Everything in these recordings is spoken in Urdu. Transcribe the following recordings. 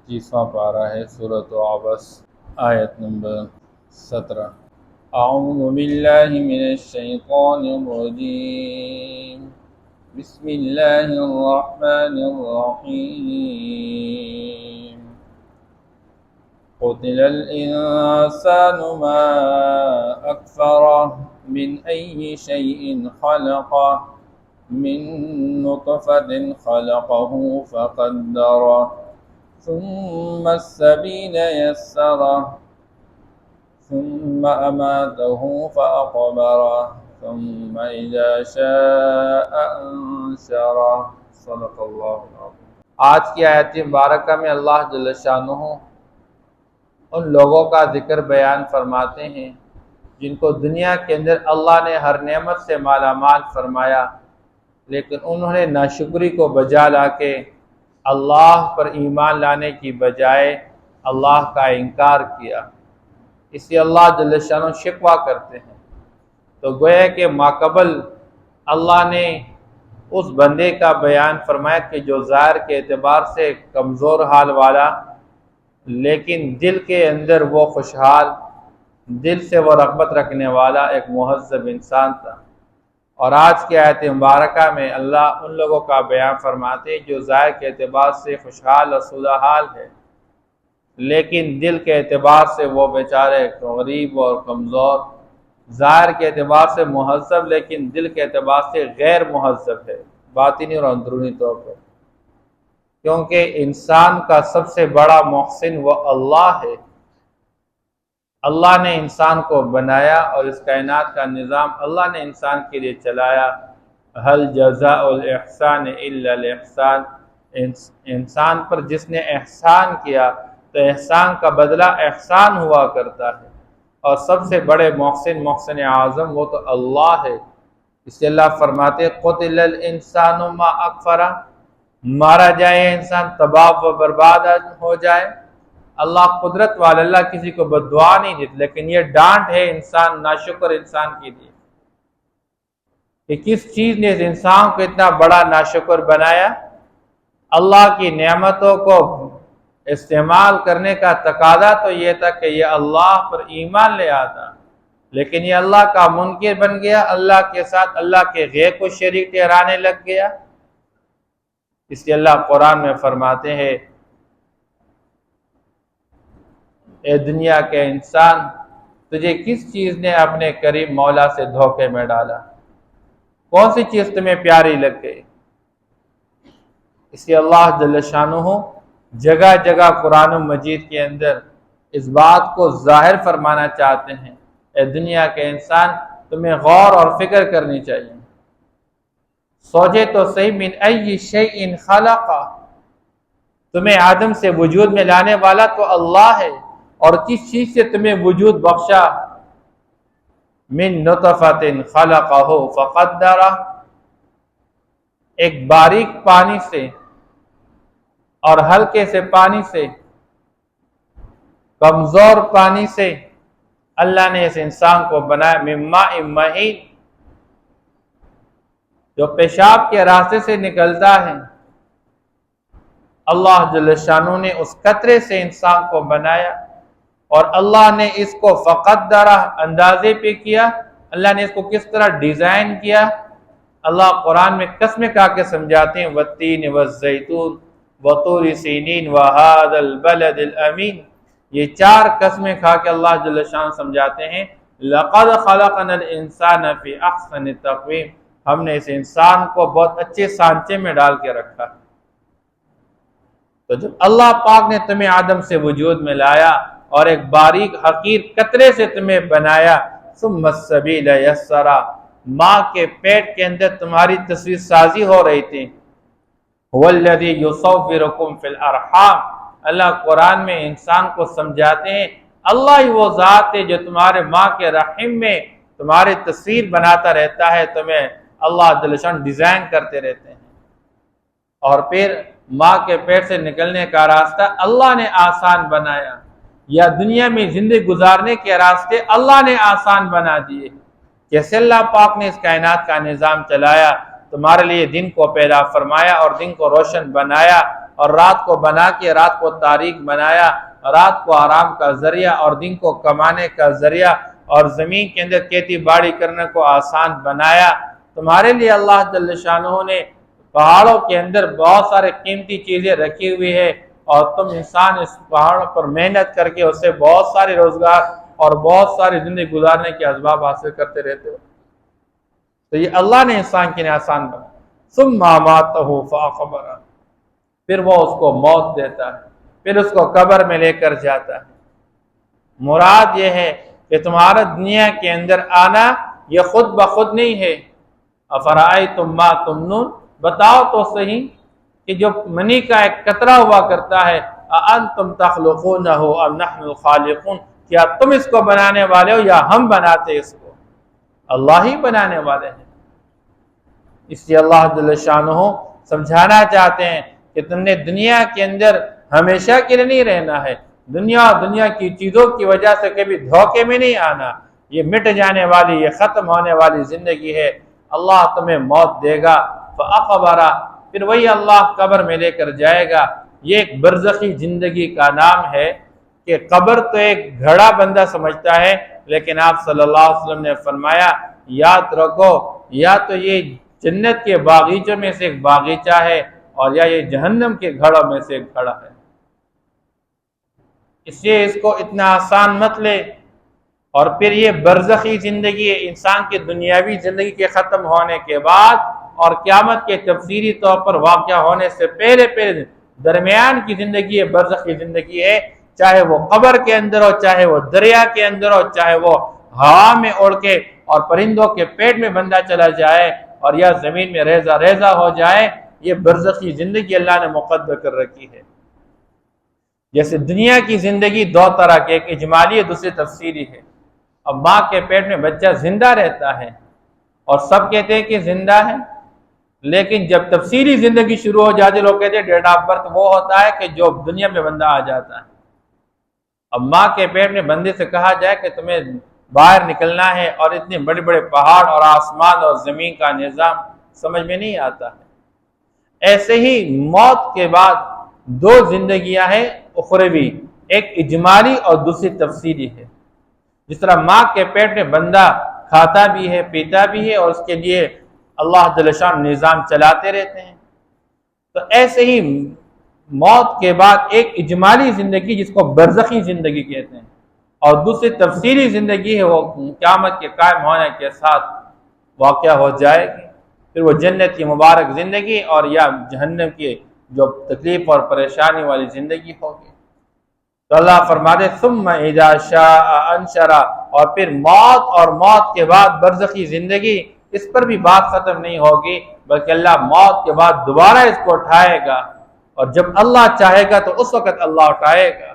30واں پارہ ہے سورۃ عبس، آیت نمبر 17۔ اعوذ باللہ من الشیطان الرجیم، بسم اللہ الرحمن الرحیم۔ قتل الانسان ما اکفرہ من ای شیء خلقہ من نطفة خلقه فقدره ثم السبيل يسره ثم أماته فأقبره ثم إذا شاء أنشره۔ صدق اللہ العظیم۔ آج کی آیت مبارکہ میں اللہ جل شانہ ان لوگوں کا ذکر بیان فرماتے ہیں جن کو دنیا کے اندر اللہ نے ہر نعمت سے مالا مال فرمایا، لیکن انہوں نے ناشکری کو بجا لا کے اللہ پر ایمان لانے کی بجائے اللہ کا انکار کیا، اس لیے اللہ جل شانہ شکوہ کرتے ہیں۔ تو گویا کہ ماقبل اللہ نے اس بندے کا بیان فرمایا کہ جو ظاہر کے اعتبار سے کمزور حال والا، لیکن دل کے اندر وہ خوشحال، دل سے وہ رغبت رکھنے والا ایک مہذب انسان تھا۔ اور آج کی آیت مبارکہ میں اللہ ان لوگوں کا بیان فرماتے ہیں جو ظاہر کے اعتبار سے خوشحال اور سودہ حال ہے، لیکن دل کے اعتبار سے وہ بیچارے غریب اور کمزور، ظاہر کے اعتبار سے مہذب لیکن دل کے اعتبار سے غیر مہذب ہے، باطنی اور اندرونی طور پر، کیونکہ انسان کا سب سے بڑا محسن وہ اللہ ہے۔ اللہ نے انسان کو بنایا اور اس کائنات کا نظام اللہ نے انسان کے لیے چلایا۔ هل جزاء الاحسان الا الاحسان، انسان پر جس نے احسان کیا تو احسان کا بدلہ احسان ہوا کرتا ہے، اور سب سے بڑے محسن اعظم وہ تو اللہ ہے۔ اس لیے اللہ فرماتے قتل الانسان ما اکفرہ، مارا جائے انسان تباہ و برباد ہو جائے۔ اللہ قدرت والا، اللہ کسی کو بددعا نہیں دیتا، لیکن یہ ڈانٹ ہے انسان ناشکر انسان کے لیے کہ کس چیز نے اس انسان کو اتنا بڑا ناشکر بنایا۔ اللہ کی نعمتوں کو استعمال کرنے کا تقاضا تو یہ تھا کہ یہ اللہ پر ایمان لے آتا، لیکن یہ اللہ کا منکر بن گیا، اللہ کے ساتھ اللہ کے غیر کو شریک ٹھہرانے لگ گیا۔ اس لیے اللہ قرآن میں فرماتے ہیں اے دنیا کے انسان، تجھے کس چیز نے اپنے کریم مولا سے دھوکے میں ڈالا؟ کون سی چیز تمہیں پیاری لگ گئی؟ اس لیے اللہ جل شانہ جگہ جگہ قرآن مجید کے اندر اس بات کو ظاہر فرمانا چاہتے ہیں، اے دنیا کے انسان تمہیں غور اور فکر کرنی چاہیے۔ سوچے تو صحیح، من ای شیء خلقہ، تمہیں آدم سے وجود میں لانے والا تو اللہ ہے، اور کس چیز سے تمہیں وجود بخشا؟ من نطفۃ خلقہ فقدرہ، ایک باریک پانی سے اور ہلکے سے پانی سے، کمزور پانی سے اللہ نے اس انسان کو بنایا۔ من ماء مہین، جو پیشاب کے راستے سے نکلتا ہے، اللہ جل شانہ نے اس قطرے سے انسان کو بنایا، اور اللہ نے اس کو فقدرہ اندازے پہ کیا۔ اللہ نے اس کو کس طرح ڈیزائن کیا؟ اللہ قرآن میں قسمیں کھا کے سمجھاتے ہیں، والتین والزیتون وطور سینین وہذا البلد الامین، یہ چار قسمیں کھا کے اللہ جل شان سمجھاتے ہیں لقد خلقنا الانسان فی احسن تقویم، ہم نے اس انسان کو بہت اچھے سانچے میں ڈال کے رکھا۔ تو جب اللہ پاک نے تمہیں آدم سے وجود میں لایا اور ایک باریک حقیر قطرے سے تمہیں بنایا، ثم السبیل یسرا، ماں کے پیٹ کے اندر تمہاری تصویر سازی ہو رہی تھی، هو الذی یصورکم فی الارحام، اللہ قرآن میں انسان کو سمجھاتے ہیں اللہ ہی وہ ذات ہے جو تمہارے ماں کے رحم میں تمہاری تصویر بناتا رہتا ہے، تمہیں اللہ جل شان ڈیزائن کرتے رہتے ہیں، اور پھر ماں کے پیٹ سے نکلنے کا راستہ اللہ نے آسان بنایا، یا دنیا میں زندگی گزارنے کے راستے اللہ نے آسان بنا دیے۔ جیسے اللہ پاک نے اس کائنات کا نظام چلایا، تمہارے لیے دن کو پیدا فرمایا اور دن کو روشن بنایا، اور رات کو بنا کے رات کو تاریک بنایا، رات کو آرام کا ذریعہ اور دن کو کمانے کا ذریعہ، اور زمین کے اندر کھیتی باڑی کرنے کو آسان بنایا۔ تمہارے لیے اللہ جل شانہ نے پہاڑوں کے اندر بہت سارے قیمتی چیزیں رکھی ہوئی ہے، اور تم انسان اس پہاڑوں پر محنت کر کے اس سے بہت سارے روزگار اور بہت ساری زندگی گزارنے کے اسباب حاصل کرتے رہتے ہو۔ تو یہ اللہ نے انسان کے لیے آسان بنا۔ ثم اماتہ فاقبرہ، پھر وہ اس کو موت دیتا ہے، پھر اس کو قبر میں لے کر جاتا ہے۔ مراد یہ ہے کہ تمہارا دنیا کے اندر آنا یہ خود بخود نہیں ہے۔ افرأیتم ما تمنون، بتاؤ تو صحیح کہ جو منی کا ایک قطرہ ہوا کرتا ہے، اانتم تخلقونہ ام نحن الخالقون، کیا تم اس کو بنانے والے ہو یا ہم بناتے اس کو؟ اللہ ہی بنانے والے ہیں۔ اس لیے اللہ جل شانہ سمجھانا چاہتے ہیں کہ تم نے دنیا کے اندر ہمیشہ کے لیے نہیں رہنا ہے، دنیا کی چیزوں کی وجہ سے کبھی دھوکے میں نہیں آنا۔ یہ مٹ جانے والی، یہ ختم ہونے والی زندگی ہے۔ اللہ تمہیں موت دے گا، فاقبرہ، پھر وہی اللہ قبر میں لے کر جائے گا۔ یہ ایک برزخی زندگی کا نام ہے کہ قبر تو ایک گھڑا بندہ سمجھتا ہے، لیکن آپ صلی اللہ علیہ وسلم نے فرمایا یاد رکھو، یا تو یہ جنت کے باغیچوں میں سے ایک باغیچہ ہے، اور یا یہ جہنم کے گھڑوں میں سے ایک گھڑا ہے۔ اس لیے اس کو اتنا آسان مت لے۔ اور پھر یہ برزخی زندگی ہے، انسان کی دنیاوی زندگی کے ختم ہونے کے بعد اور قیامت کے تفصیلی طور پر واقعہ ہونے سے پہلے درمیان کی زندگی ہے، برزخی زندگی ہے، چاہے وہ قبر کے اندر ہو، چاہے وہ دریا کے اندر ہو، چاہے وہ ہوا میں اڑ کے اور پرندوں کے پیٹ میں بندہ چلا جائے، اور یا زمین میں ریزہ ریزہ ہو جائے، یہ برزخی زندگی اللہ نے مقدر کر رکھی ہے۔ جیسے دنیا کی زندگی دو طرح کے، ایک اجمالی ہے، دوسری تفصیلی ہے۔ اب ماں کے پیٹ میں بچہ زندہ رہتا ہے اور سب کہتے ہیں کہ زندہ ہے، لیکن جب تفصیلی زندگی شروع ہو جاتی لوگ کہتے ہیں ڈیٹ آف برتھ وہ ہوتا ہے کہ جو دنیا میں بندہ آ جاتا ہے۔ اب ماں کے پیٹ میں بندے سے کہا جائے کہ تمہیں باہر نکلنا ہے، اور اتنے بڑے بڑے پہاڑ اور آسمان اور زمین کا نظام سمجھ میں نہیں آتا ہے۔ ایسے ہی موت کے بعد دو زندگیاں ہیں اخروی، ایک اجمالی اور دوسری تفصیلی ہے۔ جس طرح ماں کے پیٹ میں بندہ کھاتا بھی ہے، پیتا بھی ہے، اور اس کے لیے اللہ جل شان نظام چلاتے رہتے ہیں، تو ایسے ہی موت کے بعد ایک اجمالی زندگی جس کو برزخی زندگی کہتے ہیں، اور دوسری تفصیلی زندگی ہے، وہ قیامت کے قائم ہونے کے ساتھ واقع ہو جائے گی۔ پھر وہ جنت کی مبارک زندگی اور یا جہنم کی جو تکلیف اور پریشانی والی زندگی ہوگی۔ تو اللہ فرماتے ثم اذا شاء انشرہ، اور پھر موت اور موت کے بعد برزخی زندگی، اس پر بھی بات ختم نہیں ہوگی، بلکہ اللہ موت کے بعد دوبارہ اس کو اٹھائے گا، اور جب اللہ چاہے گا تو اس وقت اللہ اٹھائے گا۔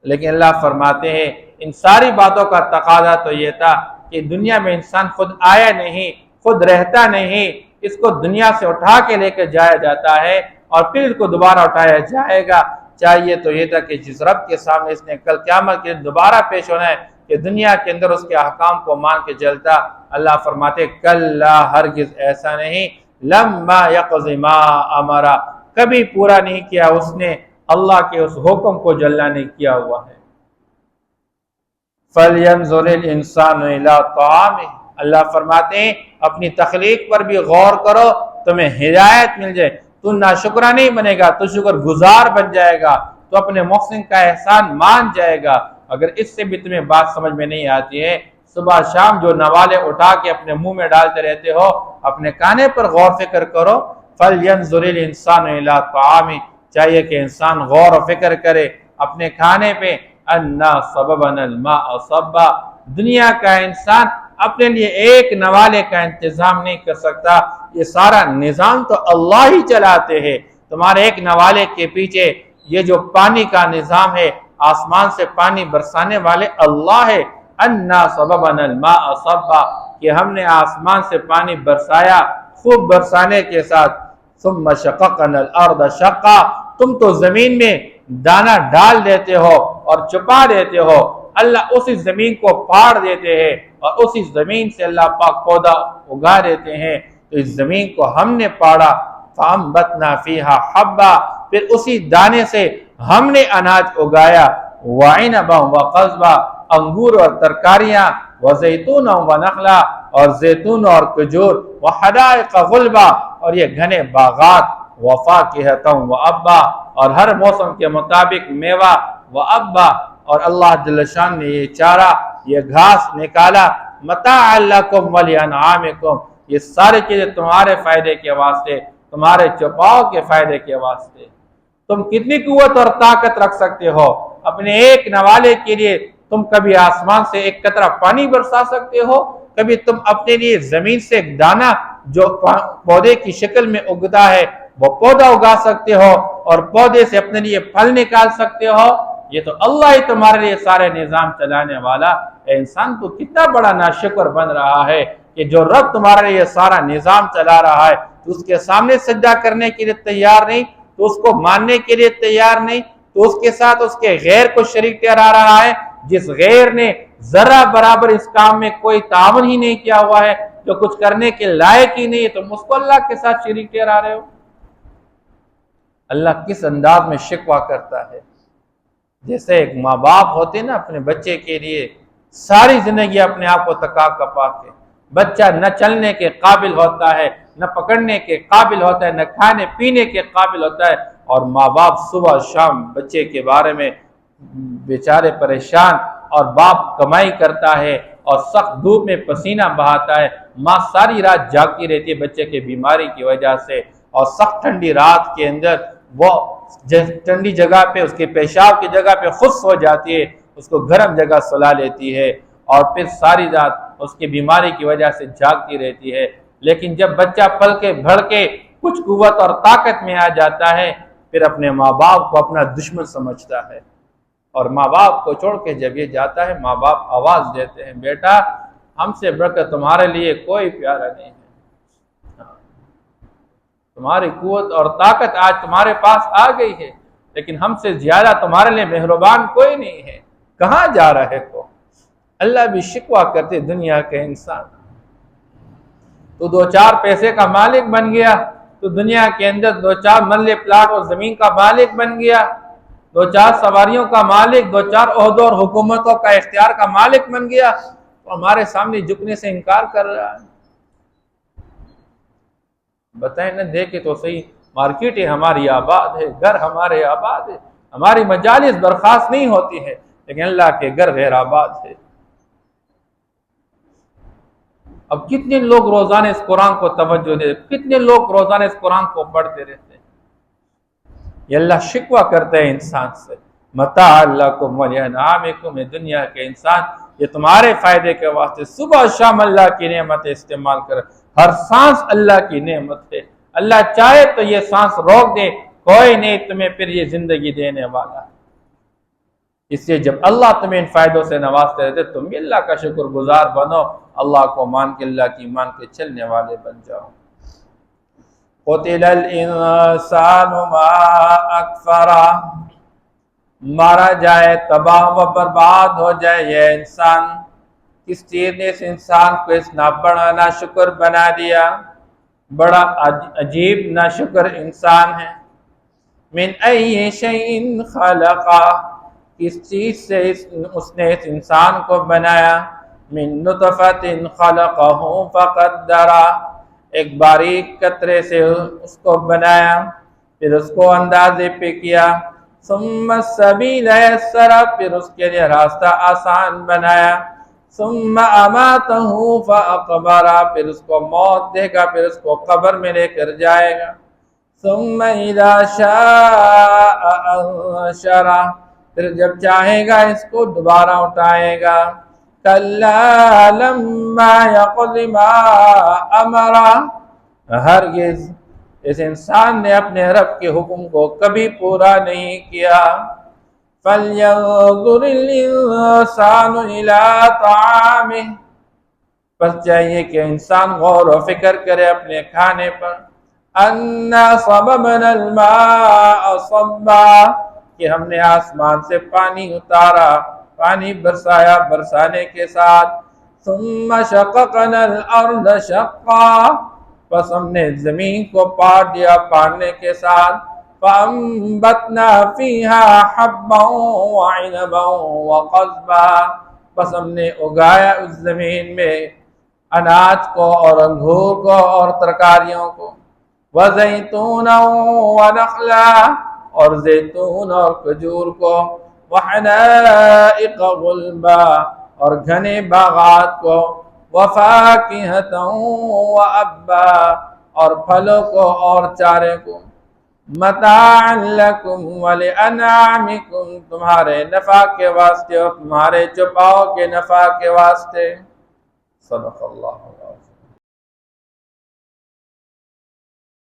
لیکن اللہ فرماتے ہیں ان ساری باتوں کا تقاضا تو یہ تھا کہ دنیا میں انسان خود آیا نہیں، خود رہتا نہیں، اس کو دنیا سے اٹھا کے لے کے جایا جاتا ہے، اور پھر اس کو دوبارہ اٹھایا جائے گا۔ چاہیے تو یہ تھا کہ جس رب کے سامنے اس نے کل قیامت کے دوبارہ پیش ہونا ہے، کہ دنیا کے اندر اس کے احکام کو مان کے چلتا۔ اللہ فرماتے کلا، ہرگز ایسا نہیں، لما یقض ما امرا، کبھی پورا نہیں کیا اس نے اللہ کے اس حکم کو جو اللہ نے کیا ہوا ہے۔ فَلْيَنْظُرِ الْإِنسَانُ إِلَىٰ طَعَامِهِ، اللہ فرماتے ہیں اپنی تخلیق پر بھی غور کرو، تمہیں ہدایت مل جائے، تو ناشکرہ نہیں بنے گا، تو شکر گزار بن جائے گا، تو اپنے محسن کا احسان مان جائے گا۔ اگر اس سے بھی تمہیں بات سمجھ میں نہیں آتی ہے، صبح شام جو نوالے اٹھا کے اپنے منہ میں ڈالتے رہتے ہو، اپنے کھانے پر غور فکر کرو۔ فَلْيَنْظُرِ الْإِنسَانُ إِلَىٰ طَعَامِهِ، چاہیے کہ انسان غور و فکر کرے اپنے کھانے پہ۔ اَنَّا صَبَبْنَا الْمَاءَ صَبًّا، دنیا کا انسان اپنے لیے ایک نوالے کا انتظام نہیں کر سکتا، یہ سارا نظام تو اللہ ہی چلاتے ہیں۔ تمہارے ایک نوالے کے پیچھے یہ جو پانی کا نظام ہے، آسمان سے پانی برسانے والے اللہ ہے۔ اَنَّا صَبَبْنَا الْمَاءَ صَبًّا، کہ ہم نے آسمان سے پانی برسایا خوب برسانے کے ساتھ۔ ثُمَّ شَقَقْنَا الْأَرْضَ شَقًّا، تم تو زمین میں دانہ ڈال دیتے ہو اور چھپا دیتے ہو، اللہ اسی زمین کو پھاڑ دیتے ہیں، اور اسی زمین سے اللہ پاک پودا اگا دیتے ہیں۔ تو اس زمین کو ہم نے پاڑا، فَأَنبَتْنَا فِيهَا حَبًّا، پھر اسی دانے سے ہم نے اناج اگایا، وعنبا وقضبا، انگور اور ترکاریاں، وزیتون ونخلا، اور زیتون اور کھجور، وحدائق غلبا، اور یہ گھنے باغات، وفاکہۃ وابا، اور ہر موسم کے مطابق میوہ، وابا، اور اللہ جل شان نے یہ چارہ، یہ گھاس نکالا، متاعا لکم ولانعامکم، یہ ساری چیزیں تمہارے فائدے کے واسطے، تمہارے چوپاؤ کے فائدے کے واسطے۔ تم کتنی قوت اور طاقت رکھ سکتے ہو؟ اپنے ایک نوالے کے لیے تم کبھی آسمان سے ایک قطرہ پانی برسا سکتے ہو؟ کبھی تم اپنے لیے زمین سے ایک دانہ جو پودے کی شکل میں اگتا ہے وہ پودا اگا سکتے ہو، اور پودے سے اپنے لیے پھل نکال سکتے ہو؟ یہ تو اللہ ہی تمہارے لیے سارے نظام چلانے والا۔ اے انسان تو کتنا بڑا ناشکر بن رہا ہے کہ جو رب تمہارے لیے سارا نظام چلا رہا ہے تو اس کے سامنے سجدہ کرنے کے لیے تیار نہیں، تو اس کو ماننے کے لیے تیار نہیں، تو اس کے ساتھ اس کے غیر کو شریک ٹھہرا رہا ہے، جس غیر نے ذرہ برابر اس کام میں کوئی تعاون ہی نہیں کیا ہوا ہے، جو کچھ کرنے کے لائق ہی نہیں ہے، تم اس کو اللہ کے ساتھ شریک ٹھہرا رہے ہو۔ اللہ کس انداز میں شکوہ کرتا ہے، جیسے ایک ماں باپ ہوتے نا اپنے بچے کے لیے ساری زندگی اپنے آپ کو تکا کپا کے، بچہ نہ چلنے کے قابل ہوتا ہے، نہ پکڑنے کے قابل ہوتا ہے، نہ کھانے پینے کے قابل ہوتا ہے، اور ماں باپ صبح شام بچے کے بارے میں بیچارے پریشان، اور باپ کمائی کرتا ہے اور سخت دھوپ میں پسینہ بہاتا ہے، ماں ساری رات جاگتی رہتی ہے بچے کے بیماری کی وجہ سے، اور سخت ٹھنڈی رات کے اندر وہ ٹھنڈی جگہ پہ اس کے پیشاب کی جگہ پہ خود سو جاتی ہے، اس کو گرم جگہ سلا لیتی ہے، اور پھر ساری رات اس کی بیماری کی وجہ سے جاگتی رہتی ہے۔ لیکن جب بچہ پل کے بھڑ کے کچھ قوت اور طاقت میں آ جاتا ہے، پھر اپنے ماں باپ کو اپنا دشمن سمجھتا ہے، اور ماں باپ کو چھوڑ کے جب یہ جاتا ہے ماں باپ آواز دیتے ہیں، بیٹا ہم سے بڑھ کر تمہارے لیے کوئی پیارا نہیں ہے، تمہاری قوت اور طاقت آج تمہارے پاس آ گئی ہے، لیکن ہم سے زیادہ تمہارے لیے مہربان کوئی نہیں ہے، کہاں جا رہے ہو؟ اللہ بھی شکوہ کرتے دنیا کے انسان، تو دو چار پیسے کا مالک بن گیا، تو دنیا کے اندر دو چار مرلے پلاٹ اور زمین کا مالک بن گیا، دو چار سواریوں کا مالک، دو چار عہدوں اور حکومتوں کا اختیار کا مالک بن گیا، تو ہمارے سامنے جھکنے سے انکار کر رہا ہے۔ بتائیں نہ، دیکھے تو صحیح، مارکیٹیں ہماری آباد ہے، گھر ہمارے آباد ہے، ہماری مجالس برخاست نہیں ہوتی ہے، لیکن اللہ کے گھر غیر آباد ہے۔ اب کتنے لوگ روزانہ اس قرآن کو توجہ دے، کتنے لوگ روزانہ اس قرآن کو پڑھتے رہتے ہیں؟ یہ اللہ شکوہ کرتا ہے انسان سے، متاع لکم ولانعامکم، یہ دنیا کے انسان یہ تمہارے فائدے کے واسطے صبح شام اللہ کی نعمتیں استعمال کر، ہر سانس اللہ کی نعمت ہے، اللہ چاہے تو یہ سانس روک دے، کوئی نہیں تمہیں پھر یہ زندگی دینے والا۔ اس لیے جب اللہ تمہیں ان فائدوں سے نوازتے رہتے تم بھی اللہ کا شکر گزار بنو، اللہ کو مان کے، اللہ کی مان کے چلنے والے بن جاؤ۔ قتل الانسان ما اکفرا، مارا جائے، تباہ و برباد ہو جائے یہ انسان، کس چیز نے اس انسان کو اس بڑا ناشکر بنا دیا، بڑا عجیب ناشکر انسان ہے۔ من ای شیء خلقا، کس چیز سے اس نے اس انسان کو بنایا، من نطفۃ خلقہ فقدرا، ایک باریک قطرے سے اس کو بنایا، پھر اس کو اندازے پہ کیا، ثم السبیل یسرا، پھر اس کے لیے راستہ آسان بنایا، ثم اماتہ فاقبرا، پھر اس کو موت دے گا، پھر اس کو قبر میں لے کر جائے گا، ثم اذا شاء انشرا، پھر جب چاہے گا اس کو دوبارہ اٹھائے گا، کلا لما یقض ما امرا، ہرگز اس انسان نے اپنے رب کے حکم کو کبھی پورا نہیں کیا، فَلْيَنظُرِ الْإِنسَانُ إِلَىٰ طَعَامِهِ، بس چاہیے کہ انسان غور و فکر کرے اپنے کھانے پر، أَنَّا صَبَبْنَا الْمَاءَ صَبًّا، کہ ہم نے آسمان سے پانی اتارا، پانی برسایا برسانے کے ساتھ، ثُمَّ شَقَقْنَا الْأَرْضَ شَقًّا، بس ہم نے زمین کو پاڑ دیا پاڑنے کے ساتھ، فَأَنبَتْنَا فِيهَا حَبًّا وَعِنَبًا وَقَضْبًا، بس ہم نے اگایا اس زمین میں اناج کو اور انگور کو اور ترکاریوں کو، وَزَيْتُونًا وَنَخْلًا، اور زیتون اور کھجور کو، وَحَدَائِقَ غُلْبًا، اور گھنے باغات کو، وَفَاكِهَةً وَأَبًّا، اور پھلوں کو اور چارے کو، متاعا لکم ولانعامکم، تمہارے نفع کے واسطے اور تمہارے چپاؤ کے نفع کے واسطے۔ صدق اللہ۔